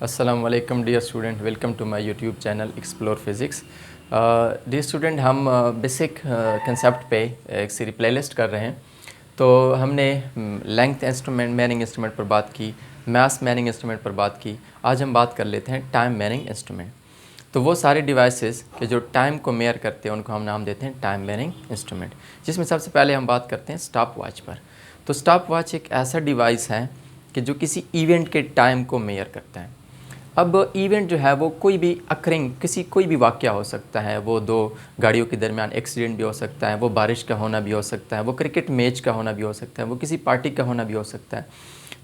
अस्सलाम वालेकुम dear student, welcome to my YouTube channel explore physics. Dear student, हम basic concept पे एक सीरी प्लेलिस्ट कर रहे हैं। तो हमने लेंथ इंस्ट्रूमेंट मैनिंग इंस्ट्रूमेंट पर बात की, मास मैनिंग इंस्ट्रूमेंट पर बात की। आज हम बात कर लेते हैं टाइम मैनिंग इंस्ट्रूमेंट। तो वो सारे डिवाइसेस के जो टाइम को मेयर करते हैं उनको हम नाम देते हैं टाइम मैनिंग इंस्ट्रूमेंट, जिसमें सबसे पहले हम बात करते हैं स्टॉप वॉच पर। तो स्टॉप वॉच एक ऐसा डिवाइस है कि जो किसी इवेंट के टाइम को मेयर करता है। अब इवेंट जो है वो कोई भी अकरिंग कोई भी वाक़या हो सकता है। वो दो गाड़ियों के दरमियान एक्सीडेंट भी हो सकता है, वो बारिश का होना भी हो सकता है, वो क्रिकेट मैच का होना भी हो सकता है, वो किसी पार्टी का होना भी हो सकता है।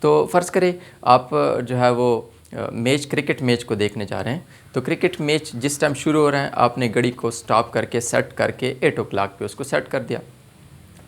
तो फ़र्ज़ करें आप जो है वो क्रिकेट मैच को देखने जा रहे हैं। तो क्रिकेट मैच जिस टाइम शुरू हो रहा है, आपने घड़ी को स्टॉप करके सेट करके 8 o'clock पे उसको सेट कर दिया।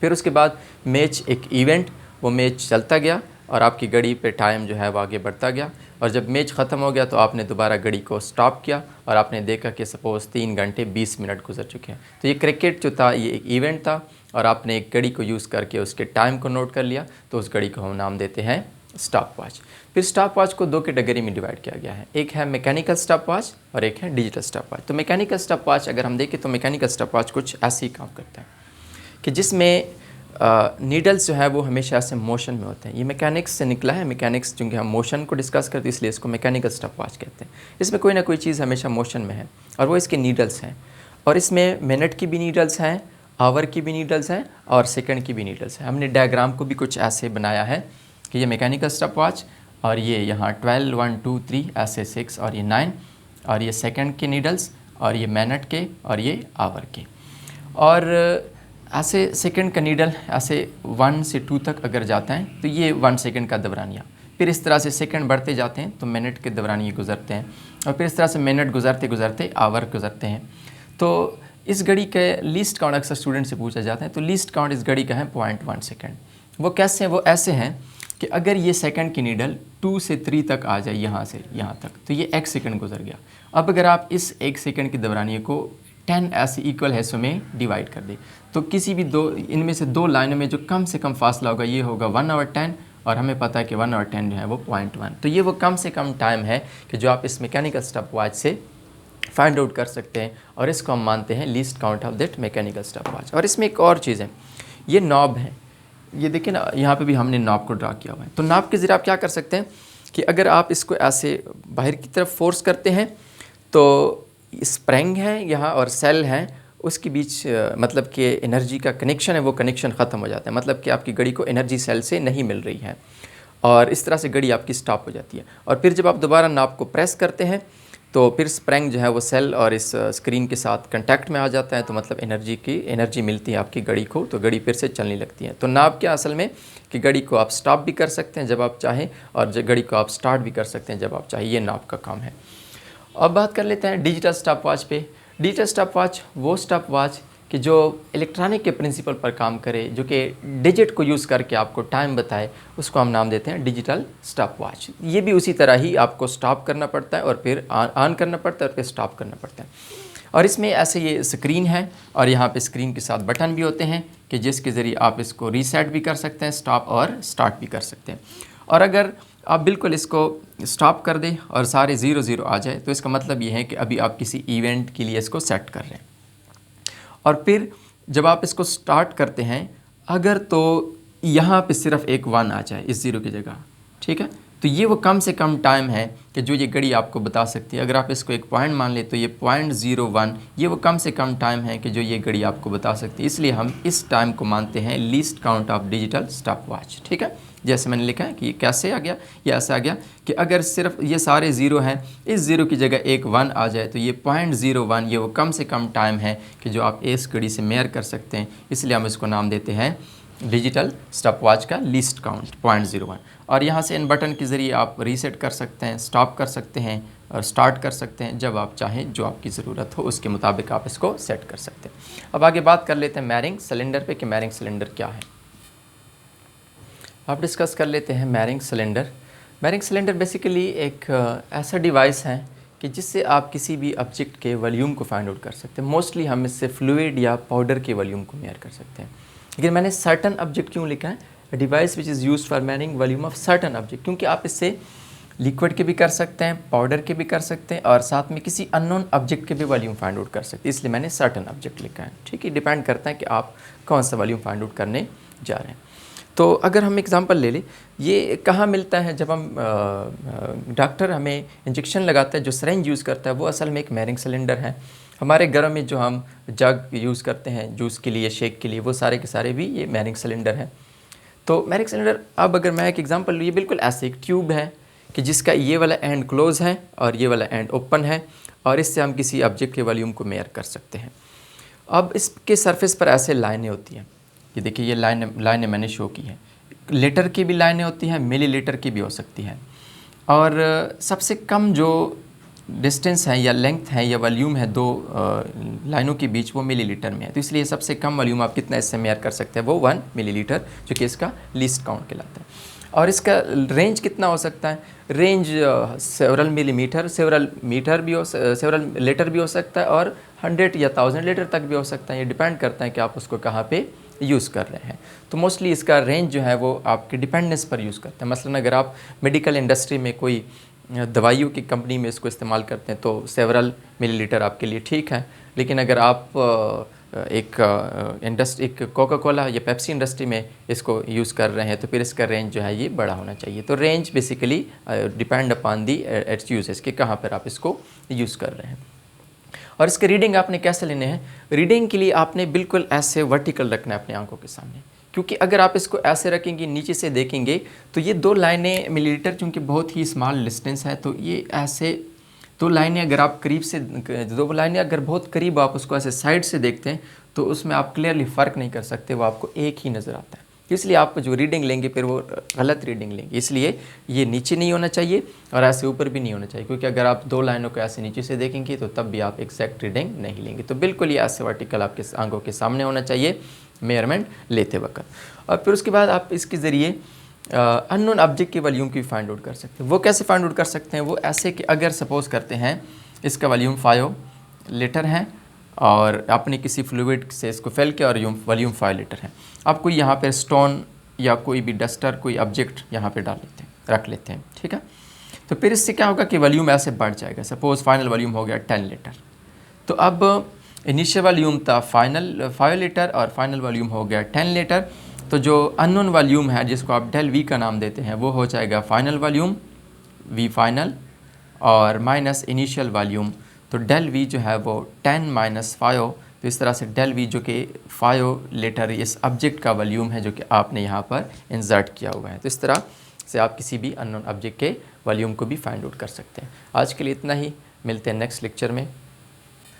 फिर उसके बाद मैच एक इवेंट, वो मैच चलता गया और आपकी घड़ी पे टाइम जो है वो आगे बढ़ता गया। और जब मैच ख़त्म हो गया तो आपने दोबारा घड़ी को स्टॉप किया और आपने देखा कि सपोज़ 3 घंटे 20 मिनट गुजर चुके हैं। तो ये क्रिकेट जो था ये एक इवेंट था और आपने एक घड़ी को यूज़ करके उसके टाइम को नोट कर लिया। तो उस घड़ी को हम नाम देते हैं स्टॉप वॉच। फिर स्टॉप वॉच को दो कैटेगरी में डिवाइड किया गया है, एक है मैकेनिकल स्टॉप वॉच और एक है डिजिटल स्टॉप वॉच। तो मैकेनिकल स्टॉप वॉच अगर हम देखें तो मैकेनिकल स्टॉप वॉच कुछ ऐसे ही काम करता है कि जिसमें नीडल्स जो है वो हमेशा ऐसे मोशन में होते हैं। ये मैकेनिक्स से निकला है। मैकेनिक्स चूँकि हम मोशन को डिस्कस करते हैं इसलिए इसको मैकेनिकल स्टॉप वॉच कहते हैं। इसमें कोई ना कोई चीज़ हमेशा मोशन में है और वो इसके नीडल्स हैं। और इसमें मिनट की भी नीडल्स हैं, आवर की भी नीडल्स हैं और सेकंड की भी नीडल्स हैं। हमने डायग्राम को भी कुछ ऐसे बनाया है कि ये मैकेनिकल स्टॉप वॉच और ये यहाँ 12, 1, 2, 3 ऐसे 6 और ये 9 और ये सेकंड के नीडल्स और ये मिनट के और ये आवर के। और ऐसे सेकंड का नीडल ऐसे 1 से 2 तक अगर जाता है तो ये 1 सेकंड का दौरानिया। फिर इस तरह से सेकंड बढ़ते जाते हैं तो मिनट के दौरानिए गुजरते हैं और फिर इस तरह से मिनट गुजरते गुजरते आवर गुजरते हैं। तो इस घड़ी के लीस्ट काउंट अक्सर स्टूडेंट से पूछा जाता है। तो लीस्ट काउंट इस घड़ी का है 0.1 सेकेंड। वो कैसे हैं? वो ऐसे हैं कि अगर ये सेकंड की नीडल 2 से 3 तक आ जाए यहाँ से यहाँ तक तो ये 1 सेकंड गुजर गया। अब अगर आप इस 1 सेकंड की दौरानिए को 10 ऐसे इक्वल हिस्सों में डिवाइड कर दे तो किसी भी दो इनमें से दो लाइनों में जो कम से कम फासला होगा ये होगा 1/10 और हमें पता है कि 1/10 जो है वो 0.1। तो ये वो कम से कम टाइम है कि जो आप इस मैकेनिकल स्टॉप वॉच से फाइंड आउट कर सकते हैं और इसको हम मानते हैं least count of that mechanical stop watch. और इसमें एक और चीज़ है, ये नॉब है। ये देखिए ना, यहाँ पे भी हमने नॉब को ड्रा किया हुआ है। तो नॉब के ज़रिए आप क्या कर सकते हैं कि अगर आप इसको ऐसे बाहर की तरफ फोर्स करते हैं तो स्प्रिंग है यहाँ और सेल है, उसके बीच मतलब कि एनर्जी का कनेक्शन है, वो कनेक्शन ख़त्म हो जाता है। मतलब कि आपकी घड़ी को एनर्जी सेल से नहीं मिल रही है और इस तरह से घड़ी आपकी स्टॉप हो जाती है। और फिर जब आप दोबारा नॉब को प्रेस करते हैं तो फिर स्प्रिंग जो है वो सेल और इस स्क्रीन के साथ कांटेक्ट में आ जाता है। तो मतलब एनर्जी मिलती है आपकी घड़ी को, तो घड़ी फिर से चलने लगती है। तो नॉब क्या असल में कि घड़ी को आप स्टॉप भी कर सकते हैं जब आप चाहें और घड़ी को आप स्टार्ट भी कर सकते हैं जब आप चाहें। ये नॉब का काम है। अब बात कर लेते हैं डिजिटल स्टॉप वॉच पे। डिजिटल स्टॉप वॉच वो स्टॉप वॉच कि जो इलेक्ट्रॉनिक के प्रिंसिपल पर काम करे, जो कि डिजिट को यूज़ करके आपको टाइम बताए, उसको हम नाम देते हैं डिजिटल स्टॉप वॉच। ये भी उसी तरह ही आपको स्टॉप करना पड़ता है और फिर ऑन करना पड़ता है और फिर स्टॉप करना पड़ता है। और इसमें ऐसे ये स्क्रीन है और यहाँ पे स्क्रीन के साथ बटन भी होते हैं कि जिसके ज़रिए आप इसको रीसेट भी कर सकते हैं, स्टॉप और स्टार्ट भी कर सकते हैं। और अगर आप बिल्कुल इसको स्टॉप कर दें और सारे 0 आ जाए तो इसका मतलब ये है कि अभी आप किसी इवेंट के लिए इसको सेट कर रहे हैं। और फिर जब आप इसको स्टार्ट करते हैं अगर तो यहाँ पे सिर्फ एक 1 आ जाए इस 0 की जगह, ठीक है, तो ये वो कम से कम टाइम है कि जो ये घड़ी आपको बता सकती है। अगर आप इसको एक पॉइंट मान ले तो ये 0.01 ये वो कम से कम टाइम है कि जो ये घड़ी आपको बता सकती है। इसलिए हम इस टाइम को मानते हैं least count of digital stop watch, ठीक है। जैसे मैंने लिखा है कि ये कैसे आ गया, ये ऐसा आ गया कि अगर सिर्फ ये सारे 0 हैं, इस 0 की जगह एक 1 आ जाए तो ये 0.01 ये वो कम से कम टाइम है कि जो आप इस घड़ी से मेयर कर सकते हैं। इसलिए हम इसको नाम देते हैं डिजिटल स्टॉप वॉच का लीस्ट काउंट 0.01। और यहाँ से इन बटन के ज़रिए आप रीसेट कर सकते हैं, स्टॉप कर सकते हैं और स्टार्ट कर सकते हैं जब आप चाहें, जो आपकी ज़रूरत हो उसके मुताबिक आप इसको सेट कर सकते हैं। अब आगे बात कर लेते हैं मैरिंग सिलेंडर पे कि मैरिंग सिलेंडर क्या है। आप डिस्कस कर लेते हैं marrying cylinder. Marrying cylinder basically एक ऐसा डिवाइस है कि जिससे आप किसी भी ऑब्जेक्ट के वॉल्यूम को फाइंड आउट कर सकते हैं। मोस्टली हम इससे फ्लूइड या पाउडर के वॉल्यूम को मेयर कर सकते हैं। लेकिन मैंने सर्टन ऑब्जेक्ट क्यों लिखा है, device which is used for मेयरिंग volume of certain object, क्योंकि आप इससे लिक्विड के भी कर सकते हैं, पाउडर के भी कर सकते हैं, और साथ में किसी अननोन ऑब्जेक्ट के भी वॉल्यूम फाइंड आउट कर सकते हैं। इसलिए मैंने सर्टेन ऑब्जेक्ट लिखा है, ठीक है। डिपेंड करता है कि आप कौन सा वॉल्यूम फाइंड आउट करने जा रहे हैं। तो अगर हम एग्जांपल ले लें, ये कहाँ मिलता है, जब हम डॉक्टर हमें इंजेक्शन लगाता है, जो सिरिंज यूज़ करता है वो असल में एक मेयरिंग सिलेंडर है। हमारे घरों में जो हम जग यूज़ करते हैं जूस के लिए, शेक के लिए, वो सारे के सारे भी ये मेयरिंग सिलेंडर है। तो मेयरिंग सिलेंडर, अब अगर मैं एक एग्जांपल लूँ, ये बिल्कुल ऐसे एक ट्यूब है कि जिसका ये वाला एंड क्लोज है और ये वाला एंड ओपन है, और इससे हम किसी ऑब्जेक्ट के वॉल्यूम को मेयर कर सकते हैं। अब इसके सरफेस पर ऐसे लाइनें होती हैं, ये देखिए, ये लाइनें मैंने शो की हैं। लीटर की भी लाइनें होती हैं, मिलीलीटर की भी हो सकती हैं, और सबसे कम जो डिस्टेंस है या लेंथ है या वॉल्यूम है दो लाइनों के बीच, वो मिलीलीटर में है। तो इसलिए सबसे कम वॉल्यूम आप कितना इससे मेयर कर सकते हैं, वो 1 मिलीलीटर, जो कि इसका लीस्ट काउंट कहलाता है। और इसका रेंज कितना हो सकता है, range several millimetre, several metre भी हो, सेवरल लीटर भी हो सकता है, और 100 या 1000 लीटर तक भी हो सकता है। ये डिपेंड करता है कि आप उसको कहाँ पे यूज़ कर रहे हैं। तो मोस्टली इसका रेंज जो है वो आपके डिपेंडेंस पर यूज़ करते हैं। मसलन अगर आप मेडिकल इंडस्ट्री में कोई दवाइयों की कंपनी में इसको इस्तेमाल करते हैं तो सेवरल मिलीलीटर आपके लिए ठीक है। लेकिन अगर आप एक कोका कोला या पेप्सी इंडस्ट्री में इसको यूज़ कर रहे हैं तो फिर इसका रेंज जो है ये बड़ा होना चाहिए। तो range basically depend upon the it's uses, कि कहाँ पर आप इसको यूज़ कर रहे हैं। और इसके रीडिंग आपने कैसे लेने हैं, रीडिंग के लिए आपने बिल्कुल ऐसे वर्टिकल रखना है अपनी आंखों के सामने, क्योंकि अगर आप इसको ऐसे रखेंगे, नीचे से देखेंगे, तो ये दो लाइनें मिलीलीटर चूँकि बहुत ही स्मॉल डिस्टेंस है, तो ये ऐसे दो लाइनें अगर आप करीब से, दो लाइनें अगर बहुत करीब आप उसको ऐसे साइड से देखते हैं तो उसमें आप क्लियरली फ़र्क नहीं कर सकते, वो आपको एक ही नज़र आता है। इसलिए आप जो रीडिंग लेंगे फिर वो गलत रीडिंग लेंगे। इसलिए ये नीचे नहीं होना चाहिए और ऐसे ऊपर भी नहीं होना चाहिए, क्योंकि अगर आप दो लाइनों को ऐसे नीचे से देखेंगे तो तब भी आप एग्जैक्ट रीडिंग नहीं लेंगे। तो बिल्कुल ये ऐसे वर्टिकल आपके आंखों के सामने होना चाहिए मेजरमेंट लेते वक्त। और फिर उसके बाद आप इसके ज़रिए अननोन ऑब्जेक्ट की वॉल्यूम की फाइंड आउट कर सकते हैं। वो कैसे फाइंड आउट कर सकते हैं, वो ऐसे कि अगर सपोज़ करते हैं इसका वॉल्यूम 5 लीटर है और आपने किसी फ्लूइड से इसको फिल किया और वॉल्यूम 5 लीटर है, आप कोई यहाँ पर स्टोन या कोई भी डस्टर, कोई ऑब्जेक्ट यहाँ पे डाल लेते हैं, रख लेते हैं, ठीक है। तो फिर इससे क्या होगा कि वॉल्यूम ऐसे बढ़ जाएगा। सपोज़ फाइनल वॉल्यूम हो गया 10 लीटर, तो अब इनिशियल वॉल्यूम था फाइनल 5 लीटर और फाइनल वॉल्यूम हो गया 10 लीटर। तो जो अननोन वॉल्यूम है जिसको आप डेल वी का नाम देते हैं, वो हो जाएगा फाइनल वॉल्यूम वी फाइनल और माइनस इनिशियल वॉल्यूम। तो डेल वी जो है वो 10 माइनस 5। तो इस तरह से डेल वी जो कि 5 लीटर इस ऑब्जेक्ट का वॉल्यूम है जो कि आपने यहाँ पर इंसर्ट किया हुआ है। तो इस तरह से आप किसी भी अननोन ऑब्जेक्ट के वॉल्यूम को भी फाइंड आउट कर सकते हैं। आज के लिए इतना ही, मिलते हैं नेक्स्ट लेक्चर में।